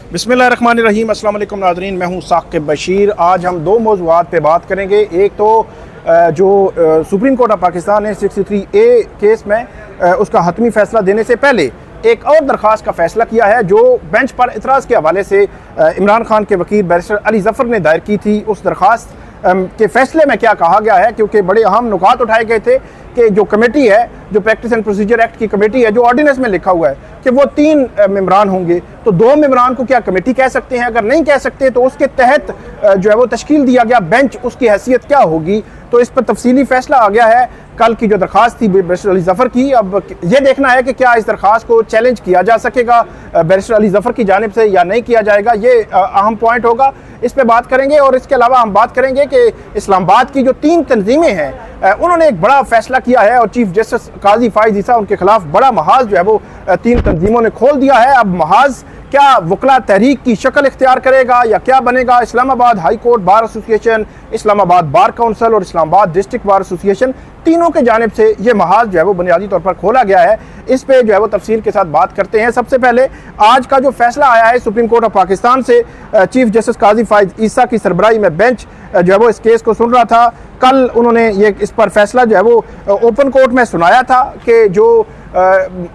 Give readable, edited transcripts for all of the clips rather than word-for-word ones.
बिस्मिल्लाहिर्रहमानिर्रहीम। अस्सलाम वालेकुम नाज़रीन, मैं हूँ साक़िब बशीर। आज हम दो मौज़ूआत पे बात करेंगे। एक तो जो सुप्रीम कोर्ट ऑफ पाकिस्तान ने 63A केस में उसका हतमी फ़ैसला देने से पहले एक और दरख्वास्त का फ़ैसला किया है जो बेंच पर इतराज़ के हवाले से इमरान खान के वकील बैरिस्टर अली ज़फ़र ने दायर की थी। उस दरख्वास्त के फ़ैसले में क्या कहा गया है, क्योंकि बड़े अहम नुकात उठाए गए थे कि जो कमेटी है, जो प्रैक्टिस एंड प्रोसीजर एक्ट की कमेटी है, जो ऑर्डिनेंस में लिखा हुआ है कि वो 3 मेंबरान होंगे, तो 2 मेंबरान को क्या कमेटी कह सकते हैं? अगर नहीं कह सकते तो उसके तहत जो है वो तश्कील दिया गया बेंच, उसकी हैसियत क्या होगी? तो इस पर तफसीली फैसला आ गया है। कल की जो दरख्वास्त थी बैरिस्टर अली ज़फ़र की, अब ये देखना है कि क्या इस दरख्वास्त को चैलेंज किया जा सकेगा बैरिस्टर अली ज़फ़र की जानिब से या नहीं किया जाएगा। ये अहम पॉइंट होगा, इस पे बात करेंगे। और इसके अलावा हम बात करेंगे कि इस्लामाबाद की जो 3 तंजीमें हैं, उन्होंने एक बड़ा फैसला किया है और चीफ जस्टिस काजी फ़ाइज़ ईसा उनके खिलाफ बड़ा महाज जो है वो 3 तंजीमों ने खोल दिया है। अब महाज क्या वकला तहरीक की शक्ल इख्तियार करेगा या क्या बनेगा? Islamabad high court bar association, Islamabad bar council और इस्लामाबाद डिस्ट्रिक्ट बार एसोसिएशन, तीनों के जानिब से ये महाज जो है वो बुनियादी तौर पर खोला गया है। इस पे जो है वो तफसील के साथ बात करते हैं। सबसे पहले आज का जो फैसला आया है सुप्रीम कोर्ट ऑफ पाकिस्तान से, चीफ जस्टिस काजी फ़ाइज़ ईसा की सरबराही में बेंच जो है वो इस केस को सुन रहा था। कल उन्होंने ये इस पर फैसला जो है वो ओपन कोर्ट में सुनाया था कि जो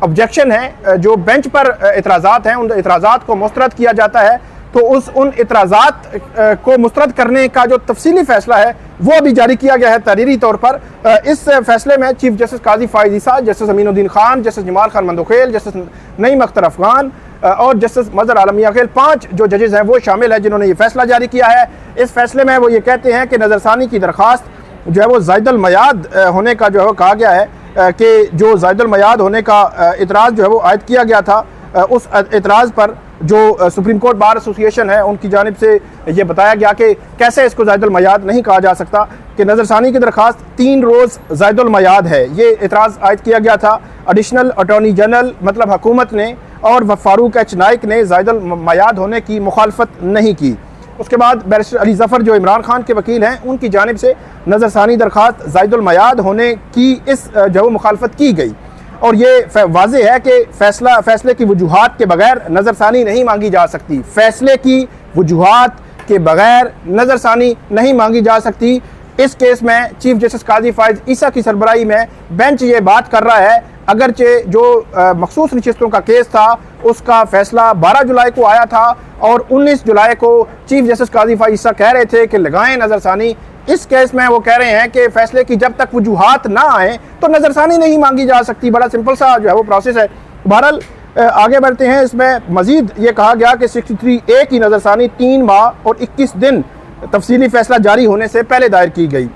ऑब्जेक्शन है, जो बेंच पर इतराज़ात हैं, उन इतराज़ात को मुस्तरद किया जाता है। तो उन इतराज़ात को मुस्तरद करने का जो तफसीली फ़ैसला है वो अभी जारी किया गया है तहरीरी तौर पर। इस फैसले में chief justice Qazi Faez Isa, justice Aminuddin Khan, justice Jamal Khan Mandokhel, justice Naeem Akhtar Afghan और जस्टिस मज़हर आलम मियां खेल, 5 जो जजेज़ हैं वो शामिल हैं जिन्होंने ये फैसला जारी किया है। इस फैसले में वो ये कहते हैं कि नज़रसानी की दरख्वास्त जो है वो ज़ायदुल मयाद होने का जो है कहा गया है कि जो ज़ायदुल मयाद होने का इतराज़ जो है वो आयद किया गया था, उस इतराज़ पर जो सुप्रीम कोर्ट बार एसोसिएशन है उनकी जानिब से ये बताया गया कि कैसे इसको ज़ायदुल मयाद नहीं कहा जा सकता, कि नज़रसानी की दरख्वास्त 3 रोज़ ज़ायदुल मयाद है। ये इतराज़ आयद किया गया था। एडिशनल अटॉर्नी जनरल मतलब हुकूमत ने और फ़ारूक एच नाइक ने ज़ायदुल मयाद होने की मुखालफत नहीं की। उसके बाद बैरिस्टर अली ज़फ़र जो इमरान खान के वकील हैं, उनकी जानिब से नज़रसानी दरख्वास्त ज़ायदुल मयाद होने की इस जो मुखालफत की गई और ये वाज़ेह है कि फ़ैसले की वजूहात के बगैर नज़रसानी नहीं मांगी जा सकती। फ़ैसले की वजूहात के बगैर नज़रसानी नहीं मांगी जा सकती। इस केस में चीफ जस्टिस काजी फ़ाइज़ ईसा की सरबराही में बेंच ये बात कर रहा है, अगरचे जो मखसूस नशिस्तों का केस था उसका फ़ैसला 12 जुलाई को आया था और 19 जुलाई को चीफ जस्टिस काजी फ़ाइज़ ईसा कह रहे थे कि लगाएं नज़रसानी। इस केस में वो कह रहे हैं कि फ़ैसले की जब तक वजूहात ना आए तो नज़रसानी नहीं मांगी जा सकती। बड़ा सिंपल सा जो है वो प्रोसेस है। बहरहाल आगे बढ़ते हैं। इसमें मज़ीद ये कहा गया कि 63A की नज़रसानी 3 माह और 21 दिन तफसीली फ़ैसला जारी होने से पहले दायर की गई।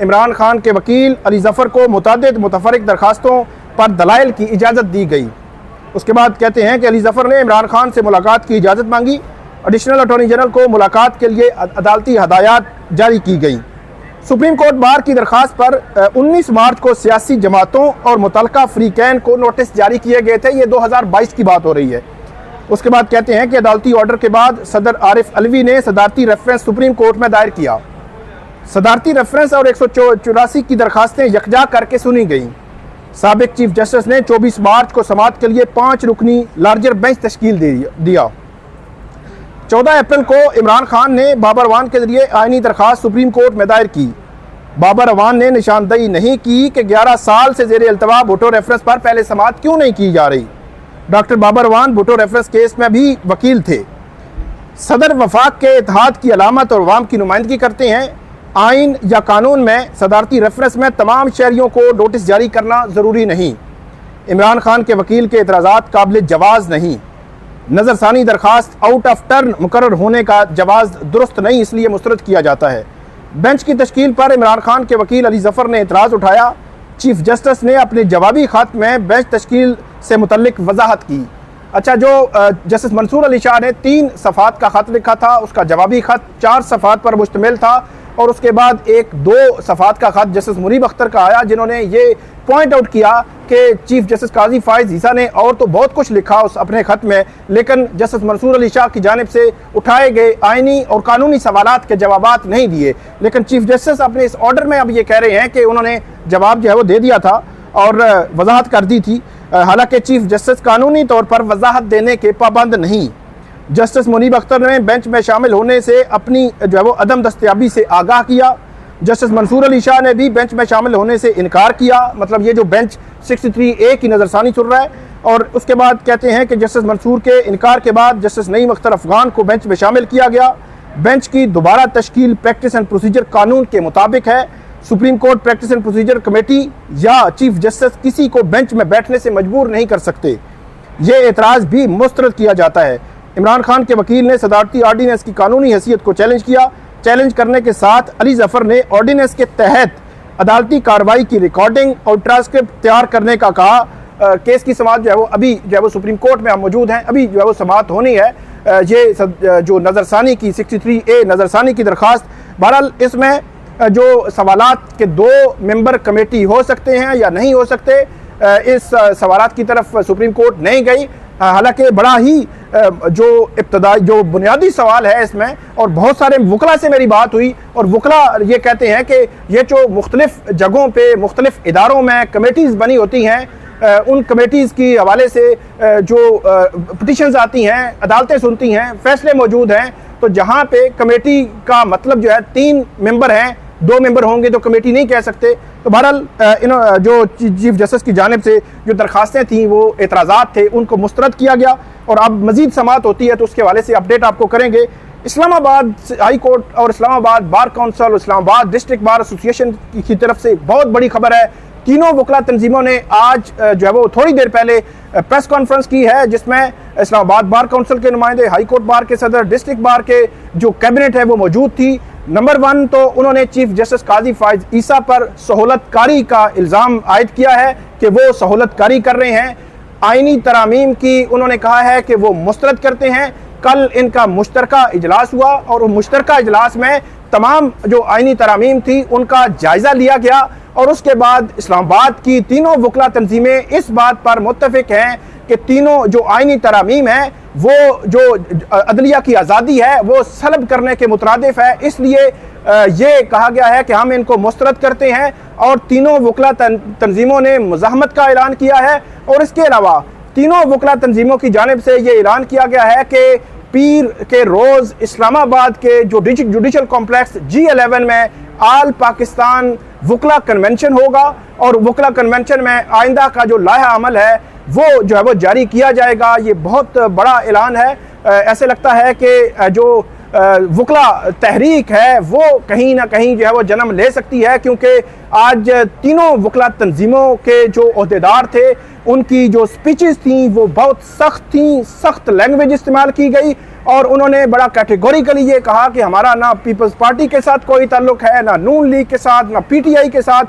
इमरान खान के वकील अली ज़फ़र को मुतादिद मुतफ़र्रिक़ दरखास्तों पर दलाइल की इजाज़त दी गई। उसके बाद कहते हैं कि अली ज़फ़र ने इमरान खान से मुलाकात की इजाज़त मांगी। एडिशनल अटॉर्नी जनरल को मुलाकात के लिए अदालती हदायत जारी की गई। सुप्रीम कोर्ट बार की दरख्वास्त पर 19 मार्च को सियासी जमातों और मुतलका फ़रीक़ैन को नोटिस जारी किए गए थे। ये 2022 की बात हो रही है। उसके बाद कहते हैं कि अदालती ऑर्डर के बाद सदर आरिफ अलवी ने सदारती रेफरेंस सुप्रीम कोर्ट में दायर किया। सदारती रेफरेंस और 184 की दरखास्तें यकजा करके सुनी गईं। साबिक चीफ जस्टिस ने 24 मार्च को समाअत के लिए 5 रुकनी लार्जर बेंच तश्कील दिया। 14 अप्रैल को इमरान खान ने बाबर अवान के जरिए आइनी दरख्वास्त सुप्रीम कोर्ट में दायर की। बाबर अवान ने निशानदही नहीं की कि 11 साल से ज़ेर अल्तवा भुट्टो रेफरेंस पर पहले समाअत क्यों नहीं की जा रही। Doctor Babar Awan Bhutto reference case में भी वकील थे। सदर वफाक के इत्तेहाद की अलामत और अवाम की नुमाइंदगी करते हैं। आइन या कानून में सदारती रेफरेंस में तमाम शहरियों को नोटिस जारी करना ज़रूरी नहीं। इमरान खान के वकील के एतराज़ात काबिल जवाज़ नहीं। नज़रसानी दरख्वास्त आउट ऑफ टर्न मुकर्रर होने का जवाज़ दुरुस्त नहीं, इसलिए मुस्तरद किया जाता है। बेंच की तश्कील पर इमरान खान के वकील अली ज़फ़र ने एतराज़ उठाया। चीफ जस्टिस ने अपने जवाबी ख़त में बेंच तश्कील से मुतल्लिक वजाहत की। अच्छा, जो जस्टिस मंसूर अली शाह ने 3 सफ़ात का ख़त लिखा था, उसका जवाबी ख़त 4 सफ़ात पर मुश्तमिल था और उसके बाद 1-2 सफ़ात का ख़त जस्टिस मुनीब अख्तर का आया, जिन्होंने ये पॉइंट आउट किया कि चीफ जस्टिस काजी फ़ाइज़ ईसा ने और तो बहुत कुछ लिखा उस अपने ख़त में, लेकिन जस्टिस मंसूर अली शाह की जानिब से उठाए गए आइनी और कानूनी सवालात के जवाबात नहीं दिए। लेकिन चीफ जस्टिस अपने इस ऑर्डर में अब ये कह रहे हैं कि उन्होंने जवाब जो है वो दे दिया था और वजाहत कर दी थी। हालांकि चीफ जस्टिस कानूनी तौर पर वजाहत देने के पाबंद नहीं। जस्टिस मुनीब अख्तर ने बेंच में शामिल होने से अपनी जो है वो अदम दस्तयाबी से आगाह किया। जस्टिस मंसूर अली शाह ने भी बेंच में शामिल होने से इनकार किया। मतलब ये जो बेंच 63A की नज़रसानी सुन रहा है। और उसके बाद कहते हैं कि जस्टिस मंसूर के इनकार के बाद जस्टिस नईम अख्तर अफगान को बेंच में शामिल किया गया। बेंच की दोबारा तश्कील प्रैक्टिस एंड प्रोसीजर कानून के मुताबिक है। Supreme court practice and procedure committee या चीफ जस्टिस किसी को बेंच में बैठने से मजबूर नहीं कर सकते। ये एतराज़ भी मुस्तरद किया जाता है। इमरान खान के वकील ने सदारती ऑर्डीनेंस की कानूनी हैसियत को चैलेंज किया। चैलेंज करने के साथ अली जफर ने ऑर्डीनेंस के तहत अदालती कार्रवाई की रिकॉर्डिंग और ट्रांसक्रिप्ट तैयार करने का कहा। केस की समाअत जो है वो अभी जो है वो सुप्रीम कोर्ट में हम मौजूद हैं, अभी जो है वो समाअत होनी है। ये जो नज़रसानी की 63A नज़रसानी की दरख्वास्त, बहरहाल इसमें जो सवालात के 2 मेंबर कमेटी हो सकते हैं या नहीं हो सकते, इस सवालात की तरफ सुप्रीम कोर्ट नहीं गई। हालांकि बड़ा ही जो इब्तदाई जो बुनियादी सवाल है इसमें, और बहुत सारे वकला से मेरी बात हुई और वकला ये कहते हैं कि ये जो मुख्तलिफ जगहों पे मुख्तलिफ इदारों में कमेटीज़ बनी होती हैं, उन कमेटीज़ की हवाले से जो पटिशन्स आती हैं, अदालतें सुनती हैं, फैसले मौजूद हैं। तो जहाँ पे कमेटी का मतलब जो है 3 मेंबर हैं, 2 मेंबर होंगे तो कमेटी नहीं कह सकते। तो बहरहाल जो चीफ जस्टिस की जानिब से जो दरखास्तें थीं, वो एतराज़ात थे, उनको मुस्तरद किया गया। और अब मज़ीद समाअत होती है तो उसके हवाले से अपडेट आपको करेंगे। इस्लामाबाद हाई कोर्ट और इस्लामाबाद बार काउंसिल और इस्लामाबाद डिस्ट्रिक्ट बार एसोसिएशन की तरफ से बहुत बड़ी खबर है। तीनों वकला तंजीमों ने आज जो है वो थोड़ी देर पहले प्रेस कॉन्फ्रेंस की है, जिसमें इस्लामाबाद बार काउंसिल के नुमाइंदे, हाई कोर्ट बार के सदर, डिस्ट्रिक्ट बार के जो कैबिनेट है वो मौजूद थी। नंबर 1 तो उन्होंने चीफ जस्टिस काजी फाइज ईसा पर सहूलतकारी का इल्ज़ाम आयद किया है कि वो सहूलतकारी कर रहे हैं। आइनी तरामीम की उन्होंने कहा है कि वो मुस्तरद करते हैं। कल इनका मुश्तरका इजलास हुआ और उस मुश्तरका इजलास में तमाम जो आइनी तरामीम थी उनका जायज़ा लिया गया। और उसके बाद इस्लामाबाद की तीनों वकला तंजीमें इस बात पर मुत्तफिक हैं कि तीनों जो आइनी तरामीम हैं वो जो अदलिया की आज़ादी है वो सलब करने के मुतरादिफ है। इसलिए ये कहा गया है कि हम इनको मुस्तरद करते हैं। और तीनों वकला तंजीमों ने मुज़ाहमत का ऐलान किया है। और इसके अलावा तीनों वकला तंजीमों की जानिब से ये ऐलान किया गया है कि पीर के रोज़ इस्लामाबाद के जो जुडिशल कॉम्प्लेक्स G11 में आल पाकिस्तान वकला कन्वेंशन होगा। और वकला कन्वेंशन में आइंदा का जो लाहा अमल है वो जो है वो जारी किया जाएगा। ये बहुत बड़ा ऐलान है। ऐसे लगता है कि जो वकला तहरीक है वो कहीं ना कहीं जो है वो जन्म ले सकती है, क्योंकि आज तीनों वकला तंजीमों के जो ओहदेदार थे उनकी जो स्पीचेस थी वो बहुत सख्त थी, सख्त लैंग्वेज इस्तेमाल की गई। और उन्होंने बड़ा कैटेगोरिकली ये कहा कि हमारा ना पीपल्स पार्टी के साथ कोई ताल्लुक है, ना नून लीग के साथ, ना PTI के साथ,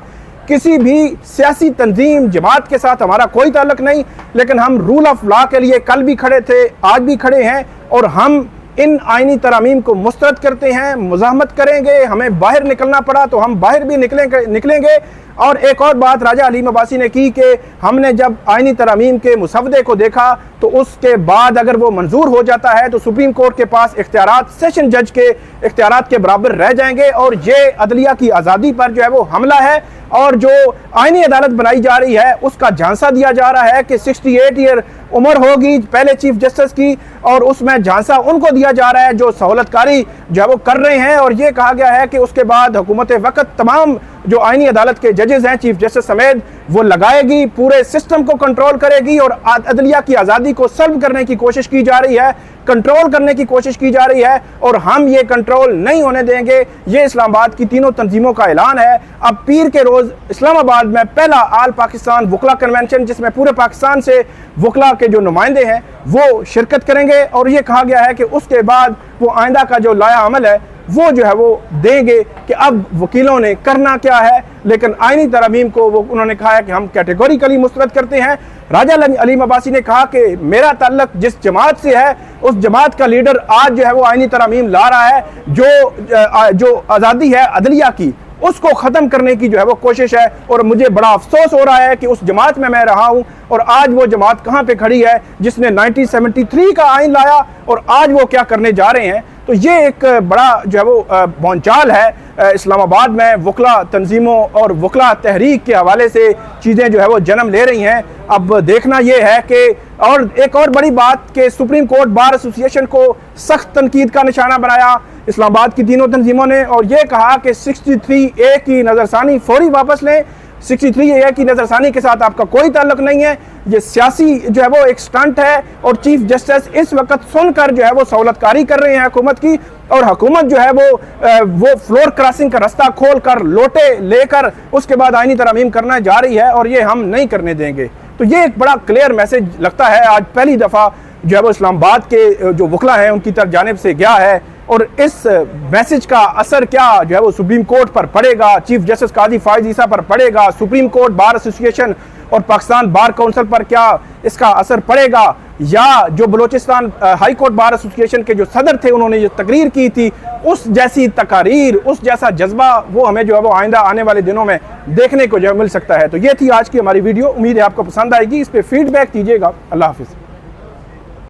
किसी भी सियासी तंजीम जमात के साथ हमारा कोई ताल्लुक नहीं। लेकिन हम रूल ऑफ लॉ के लिए कल भी खड़े थे, आज भी खड़े हैं और हम इन आइनी तरामीम को मुस्तरद करते हैं, मुज़ाहमत करेंगे। हमें बाहर निकलना पड़ा तो हम बाहर भी निकलेंगे। और एक और बात राजा हलीम अब्बासी ने की कि हमने जब आइनी तरामीम के मुसवदे को देखा तो उसके बाद अगर वो मंजूर हो जाता है तो सुप्रीम कोर्ट के पास इख्तियारात सेशन जज के इख्तियारात के बराबर रह जाएंगे। और ये अदलिया की आज़ादी पर जो है वो हमला है। और जो आइनी अदालत बनाई जा रही है उसका झांसा दिया जा रहा है कि 68 ईयर उम्र होगी पहले चीफ जस्टिस की, और उसमें झांसा उनको दिया जा रहा है जो सहूलतकारी जो है वो कर रहे हैं। और ये कहा गया है कि उसके बाद हुकूमत वक्त तमाम जो आइनी अदालत के जजेस हैं चीफ जस्टिस समेत वो लगाएगी, पूरे सिस्टम को कंट्रोल करेगी और अदलिया की आज़ादी को सल्व करने की कोशिश की जा रही है, कंट्रोल करने की कोशिश की जा रही है। और हम ये कंट्रोल नहीं होने देंगे। ये इस्लामाबाद की तीनों तंजीमों का ऐलान है। अब पीर के रोज़ इस्लामाबाद में पहला आल पाकिस्तान वकला कन्वेंशन, जिसमें पूरे पाकिस्तान से वकला के जो नुमाइंदे हैं वो शिरकत करेंगे। और ये कहा गया है कि उसके बाद वो आइंदा का जो लाया अमल है वो जो है वो देंगे कि अब वकीलों ने करना क्या है। लेकिन आइनी तरामीम को वो उन्होंने कहा है कि हम कैटेगोरिकली मुस्तरद करते हैं। राजा हलीम अब्बासी ने कहा कि मेरा ताल्लुक जिस जमात से है उस जमात का लीडर आज जो है वो आइनी तरामीम ला रहा है, जो आज़ादी है अदलिया की उसको ख़त्म करने की जो है वो कोशिश है। और मुझे बड़ा अफसोस हो रहा है कि उस जमात में मैं रहा हूँ और आज वो जमात कहाँ पे खड़ी है जिसने 1973 का आइन लाया और आज वो क्या करने जा रहे हैं। तो ये एक बड़ा जो है वो भौंचाल है इस्लामाबाद में वकला तंजीमों और वकला तहरीक के हवाले से चीज़ें जो है वो जन्म ले रही हैं। अब देखना ये है कि और एक और बड़ी बात कि सुप्रीम कोर्ट बार एसोसिएशन को सख्त तनकीद का निशाना बनाया इस्लामाबाद की तीनों तंजीमों ने और ये कहा कि 63A की नज़रसानी फौरी वापस लें। 63A की नज़रसानी के साथ आपका कोई ताल्लुक नहीं है, ये सियासी जो है वो एक स्टंट है और चीफ जस्टिस इस वक्त सुनकर जो है वो सहूलतकारी कर रहे हैं हुकूमत की और हुकूमत जो है वो फ्लोर क्रॉसिंग का रास्ता खोल कर लोटे लेकर उसके बाद आईनी तरमीम करना जा रही है और ये हम नहीं करने देंगे। तो ये एक बड़ा क्लियर मैसेज लगता है आज पहली दफ़ा जो है वो इस्लामाबाद के जो वकला हैं उनकी तरफ जानिब से गया है और इस मैसेज का असर क्या जो है वो सुप्रीम कोर्ट पर पड़ेगा, चीफ जस्टिस काजी फायद ईसा पर पड़ेगा, सुप्रीम कोर्ट बार एसोसिएशन और पाकिस्तान बार काउंसिल पर क्या इसका असर पड़ेगा, या जो Balochistan high court bar association के जो सदर थे उन्होंने जो तकरीर की थी उस जैसी तकारीर, उस जैसा जज्बा वो हमें जो है वो आइंदा आने वाले दिनों में देखने को जो मिल सकता है। तो ये थी आज की हमारी वीडियो, उम्मीद है आपको पसंद आएगी, इस पर फीडबैक दीजिएगा। अल्लाह हाफिज़।